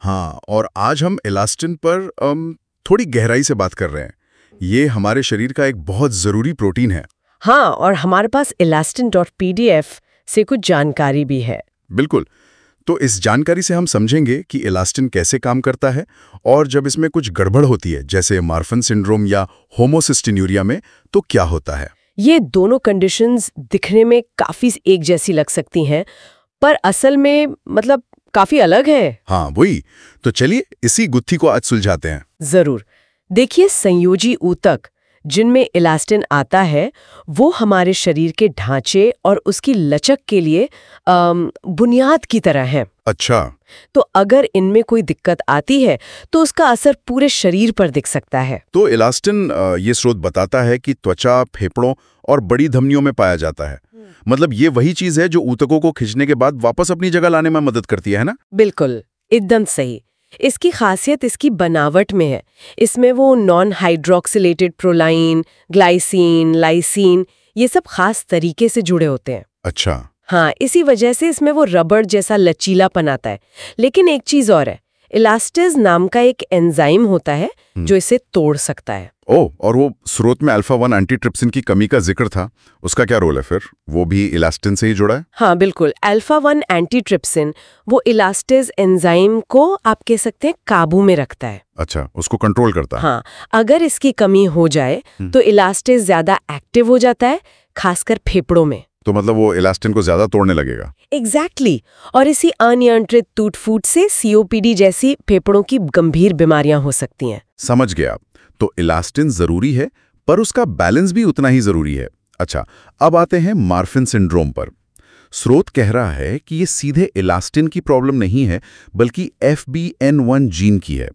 हाँ, और आज हम इलास्टिन पर थोड़ी गहराई से बात कर रहे हैं। ये हमारे शरीर का एक बहुत ज़रूरी प्रोटीन है। हाँ, और हमारे पास elastin.pdf से कुछ जानकारी भी है। बिल्कुल। तो इस जानकारी से हम समझेंगे कि इलास्टिन कैसे काम करता है, और जब इसमें कुछ गड़बड़ होती है जैसे मार्फन सिंड्रोम या होमोसिस्टिन्यूरिया में, तो क्या होता है। ये दोनों कंडीशंस दिखने में काफी एक जैसी लग सकती हैं, पर असल में मतलब काफी अलग है। हाँ वही। तो चलिए इसी गुत्थी को आज सुलझाते हैं। जरूर। देखिए, संयोजी ऊतक जिनमें इलास्टिन आता है वो हमारे शरीर के ढांचे और उसकी लचक के लिए बुनियाद की तरह है। अच्छा। तो अगर इनमें कोई दिक्कत आती है तो उसका असर पूरे शरीर पर दिख सकता है। तो इलास्टिन ये स्रोत बताता है कि त्वचा, फेफड़ों और बड़ी धमनियों में पाया जाता है। मतलब ये वही चीज है जो ऊतकों को खींचने के बाद वापस अपनी जगह लाने में मदद करती है ना। बिल्कुल, एकदम सही। इसकी खासियत इसकी बनावट में है। इसमें वो नॉन हाइड्रोक्सिलेटेड प्रोलाइन, ग्लाइसिन, लाइसिन ये सब खास तरीके से जुड़े होते हैं। अच्छा। हाँ, इसी वजह से इसमें वो रबड़ जैसा लचीलापन आता है। लेकिन एक चीज और है, इलास्टेज नाम का एक एंजाइम होता है जो इसे तोड़ सकता है। ओह, और वो स्रोत में अल्फा-1 एंटीट्रिप्सिन की कमी का जिक्र था, उसका क्या रोल है फिर? वो भी इलास्टिन से ही जुड़ा है? हाँ बिल्कुल, अल्फा-1 एंटीट्रिप्सिन वो इलास्टेज एंजाइम को आप कह सकते हैं काबू में रखता है। अच्छा, उसको कंट्रोल करता है। हाँ, अगर इसकी कमी हो जाए तो इलास्टेज ज्यादा एक्टिव हो जाता है, खासकर फेफड़ों में। तो मतलब वो इलास्टिन को ज्यादा तोड़ने लगेगा। एग्जैक्टली। और इसी अनियंत्रित टूट-फूट से सीओपीडी जैसी फेफड़ों की गंभीर बीमारियां हो सकती हैं। समझ गया। तो इलास्टिन जरूरी है, पर उसका बैलेंस भी उतना ही जरूरी है। अच्छा, अब आते हैं मार्फन सिंड्रोम पर। स्रोत कह रहा है कि ये सीधे इलास्टिन की प्रॉब्लम नहीं है, बल्कि FBN1 जीन की है।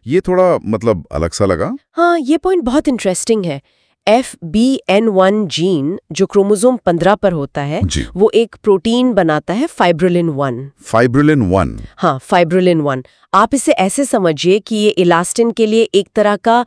ये थोड़ा मतलब अलग सा लगा। हाँ, ये पॉइंट बहुत इंटरेस्टिंग है। FBN1 जीन जो क्रोमोसोम 15 पर होता है, वो एक प्रोटीन बनाता है फाइब्रिलिन 1। फाइब्रिलिन 1? हाँ, फाइब्रिलिन 1। आप इसे ऐसे समझिए कि ये इलास्टिन के लिए एक तरह का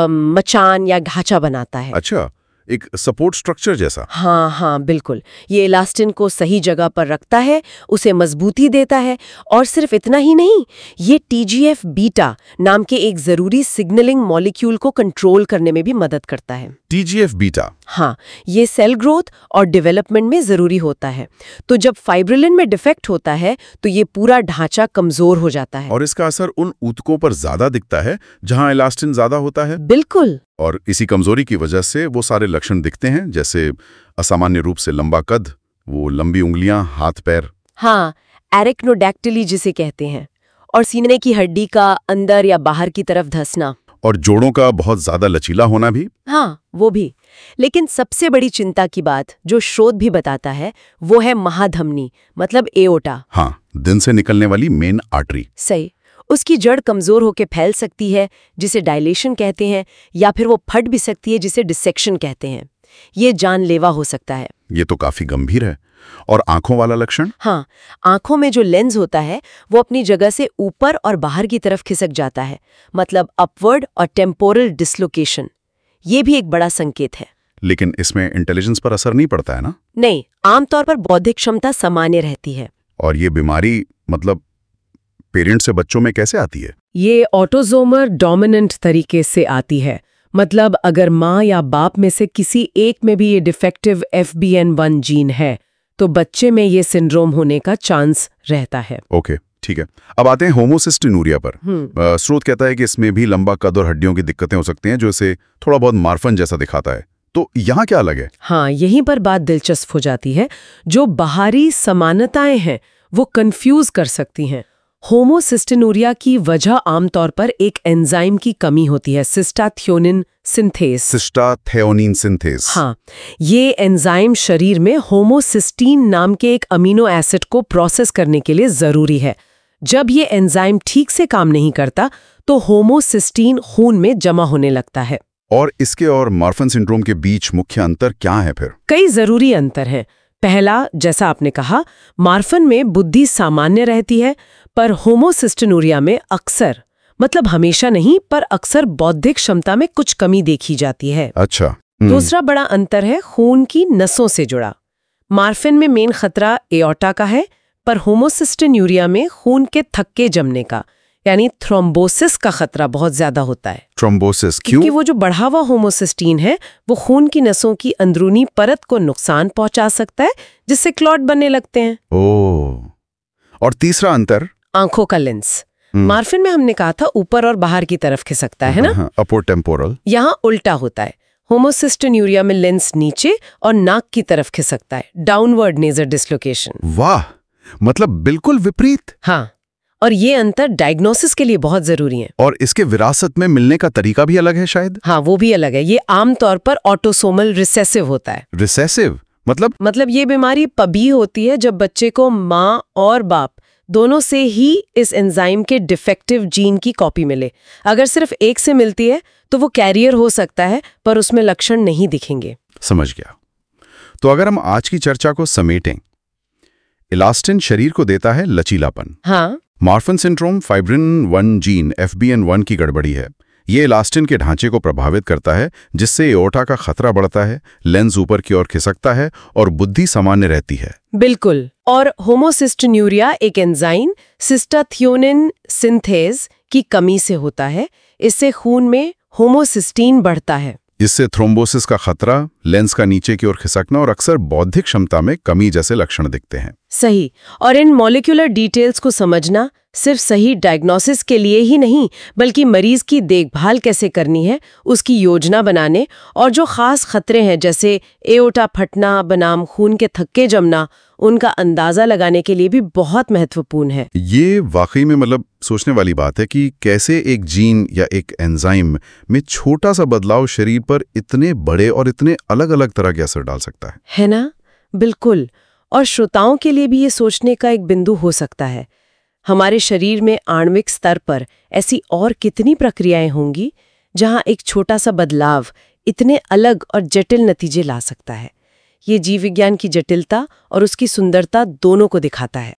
मचान या ढांचा बनाता है। अच्छा, एक सपोर्ट स्ट्रक्चर जैसा। हाँ बिल्कुल। ये इलास्टिन को सही जगह पर रखता है, उसे मजबूती देता है, और सिर्फ इतना ही नहीं, ये TGF बीटा नाम के एक जरूरी सिग्नलिंग मॉलिक्यूल को कंट्रोल करने में भी मदद करता है। TGF beta? हाँ, ये सेल ग्रोथ और डेवलपमेंट में जरूरी होता है। तो जब फाइब्रिलिन में डिफेक्ट होता है तो ये पूरा ढांचा कमजोर हो जाता है। और इसका असर उन ऊतकों पर ज्यादा दिखता है जहां इलास्टिन ज्यादा होता है। बिल्कुल। और इसी कमजोरी की वजह से वो सारे लक्षण दिखते हैं, जैसे असामान्य रूप से लंबा कद, वो लंबी उंगलियां, हाथ पैर। हाँ, एरिक्नोडैक्टिली जिसे कहते हैं, और सीने की हड्डी का अंदर या बाहर की तरफ धंसना। और जोड़ों का बहुत ज्यादा लचीला होना भी। हाँ, वो भी। लेकिन सबसे बड़ी चिंता की बात जो स्रोत भी बताता है वो है महाधमनी, मतलब एओर्टा। हाँ, दिन से निकलने वाली मेन आर्टरी। सही। उसकी जड़ कमजोर होकर फैल सकती है, जिसे डायलेशन कहते हैं, या फिर वो फट भी सकती है, जिसे डिसेक्शन कहते हैं। ये जानलेवा हो सकता है। ये तो काफी गंभीर है। और आंखों वाला लक्षण? हाँ, आंखों में जो लेंस होता है वो अपनी जगह से ऊपर और बाहर की तरफ खिसक जाता है, मतलब अपवर्ड और टेम्पोरल डिसलोकेशन। ये भी एक बड़ा संकेत है। लेकिन इसमें इंटेलिजेंस पर असर नहीं पड़ता है ना? नहीं, आमतौर पर बौद्धिक क्षमता सामान्य रहती है। और ये बीमारी मतलब पेरेंट्स से बच्चों में कैसे आती है? ये ऑटोसोमल डोमिनेंट तरीके से आती है। मतलब अगर माँ या बाप में से किसी एक में भी ये डिफेक्टिव FBN1 जीन है तो बच्चे में ये सिंड्रोम होने का चांस रहता है। ओके, ठीक है। अब आते हैं होमोसिस्टिन्यूरिया पर। स्रोत कहता है कि इसमें भी लंबा कद और हड्डियों की दिक्कतें हो सकती हैं, जो इसे थोड़ा बहुत मार्फन जैसा दिखाता है। तो यहाँ क्या अलग है? हाँ, यहीं पर बात दिलचस्प हो जाती है। जो बाहरी समानताएं हैं वो कंफ्यूज कर सकती हैं। होमोसिस्टिनूरिया की वजह आमतौर पर एक एंजाइम की कमी होती है, सिस्टाथियोनिन सिंथेस। सिस्टाथियोनिन सिंथेस। हाँ, ये एंजाइम शरीर में होमोसिस्टीन नाम के एक अमीनो एसिड को प्रोसेस करने के लिए जरूरी है। जब ये एंजाइम ठीक से काम नहीं करता तो होमोसिस्टीन खून में जमा होने लगता है। और इसके और मार्फन सिंड्रोम के बीच मुख्य अंतर क्या है फिर? कई जरूरी अंतर हैं। पहला, जैसा आपने कहा, मार्फन में बुद्धि सामान्य रहती है, पर होमोसिस्टिनूरिया में अक्सर, मतलब हमेशा नहीं, पर अक्सर बौद्धिक क्षमता में कुछ कमी देखी जाती है। अच्छा। दूसरा बड़ा अंतर है खून की नसों से जुड़ा। मार्फन में मेन खतरा एओर्टा का है, पर होमोसिस्टिन्यूरिया में खून के थक्के जमने का, यानी थ्रोम्बोसिस का खतरा बहुत ज्यादा होता है। थ्रोम्बोसिस क्योंकि क्यों? वो जो बढ़ा हुआ होमोसिस्टीन है वो खून की नसों की अंदरूनी परत को नुकसान पहुंचा सकता है, जिससे क्लॉट बनने लगते हैं। ओह, और तीसरा अंतर? आंखों का लेंस। मार्फिन में हमने कहा था ऊपर और बाहर की तरफ खिसकता है ना, अपोटेम्पोरल। यहाँ उल्टा होता है। होमोसिस्टिन्यूरिया में लेंस नीचे और नाक की तरफ खिसकता है, डाउनवर्ड नेजर डिसलोकेशन। वाह, मतलब बिल्कुल विपरीत। हाँ, और ये अंतर डायग्नोसिस के लिए बहुत जरूरी है। और इसके विरासत में मिलने का तरीका भी अलग है शायद? हाँ, वो भी अलग है। ये आमतौर पर ऑटोसोमल रिसेसिव होता है। रिसेसिव मतलब ये बीमारी तभी होती है जब बच्चे को माँ और बाप दोनों से ही इस एंजाइम के डिफेक्टिव जीन की कॉपी मिले। अगर सिर्फ एक से मिलती है तो वो कैरियर हो सकता है, पर उसमें लक्षण नहीं दिखेंगे। समझ गया। तो अगर हम आज की चर्चा को समेटें, इलास्टिन शरीर को देता है लचीलापन। हाँ, Marfan syndrome fibrin 1 gene FBN1 की गड़बड़ी है। ये इलास्टिन के ढांचे को प्रभावित करता है, जिससे एओर्टा का खतरा बढ़ता है, लेंस ऊपर की ओर खिसकता है और बुद्धि सामान्य रहती है। बिल्कुल। और होमोसिस्टिन्यूरिया एक एंजाइम सिस्टाथियोनिन सिंथेज की कमी से होता है। इससे खून में होमोसिस्टीन बढ़ता है। इससे थ्रोम्बोसिस का खतरा, लेंस का नीचे की ओर खिसकना और अक्सर बौद्धिक क्षमता में कमी जैसे लक्षण दिखते हैं। सही। और इन मॉलिक्यूलर डिटेल्स को समझना सिर्फ सही डायग्नोसिस के लिए ही नहीं, बल्कि मरीज की देखभाल कैसे करनी है, उसकी योजना बनाने और जो खास खतरे हैं जैसे एओर्टा फटना बनाम खून के थक्के जमना, उनका अंदाजा लगाने के लिए भी बहुत महत्वपूर्ण है। ये वाकई में मतलब सोचने वाली बात है कि कैसे एक जीन या एक एंजाइम में छोटा सा बदलाव शरीर पर इतने बड़े और इतने अलग अलग तरह के असर डाल सकता है ना? बिल्कुल। और श्रोताओं के लिए भी ये सोचने का एक बिंदु हो सकता है, हमारे शरीर में आणविक स्तर पर ऐसी और कितनी प्रक्रियाएं होंगी जहां एक छोटा सा बदलाव इतने अलग और जटिल नतीजे ला सकता है। ये जीव विज्ञान की जटिलता और उसकी सुंदरता दोनों को दिखाता है।